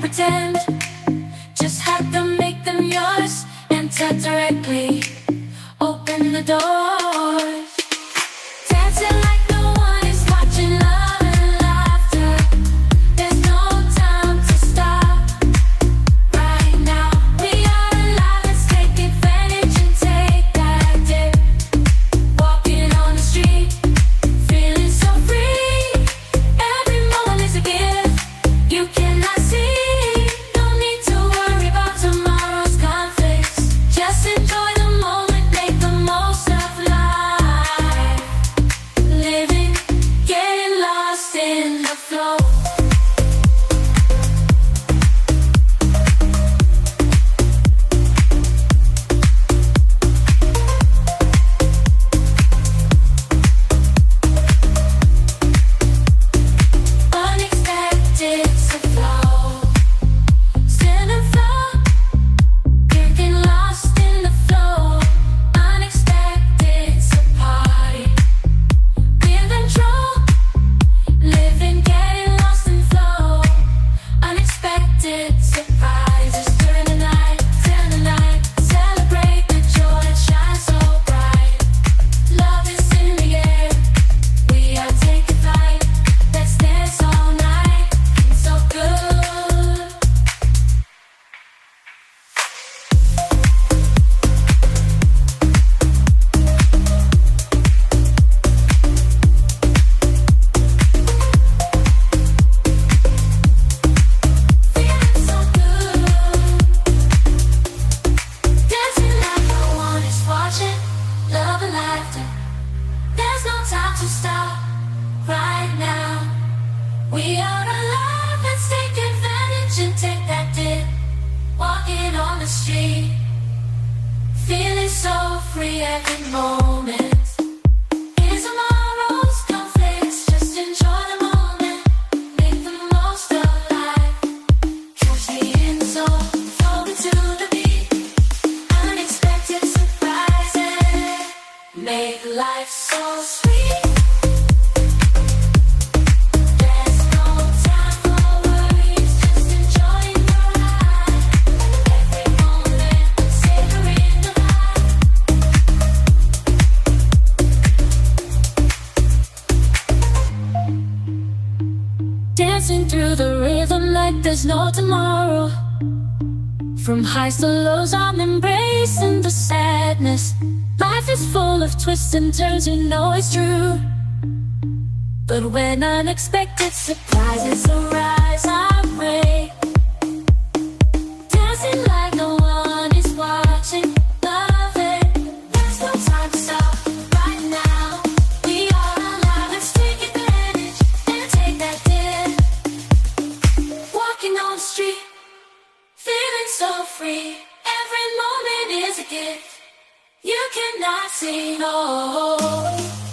pretend. Just have them, make them yours. Enter directly, open the doors. Dancing like no one is watching, love and laughter. There's no time to stop. Right now, we are alive, let's take advantage and take that dip. Walking on the street, feeling so free. Every moment is a gift you cannot see. No need to worry about tomorrow's conflicts. Just enjoy the moment, make the most of life. Living, getting lost in the flow. Unexpected to flow. Stand and flow. Getting lost in the flow. Unexpected to party. Give control. Living, getting lost in flow. Unexpected surprises during the night. Celebrate the joy that shines so bright. Love is in the air. We are taking flight. Let's dance all night. It's so good. Feeling so good. Dancing like no one is watching. Love and laughter. There's no time to stop. Right now, we are alive. Let's take advantage and take that dip. Walking on the street, feeling so free every moment. Here's tomorrow's conflicts. Just enjoy the moment, make the most of life. Catch me in the zone, floating to the beat. Unexpected surprises make life so sweet. There's no time for worries, just enjoying the ride. Every moment, savoring the vibe. Dancing through the rhythm like there's no tomorrow. From highs to lows, I'm embracing the sadness. Life is full of twists and turns, you know it's true. But when unexpected surprises arise, I pray. Dancing like no one is watching. Love it, there's no time to stop. Right now, we are alive. Let's take advantage and take that dip. Walking on the street, feeling so free. Every moment is a gift you cannot see, no.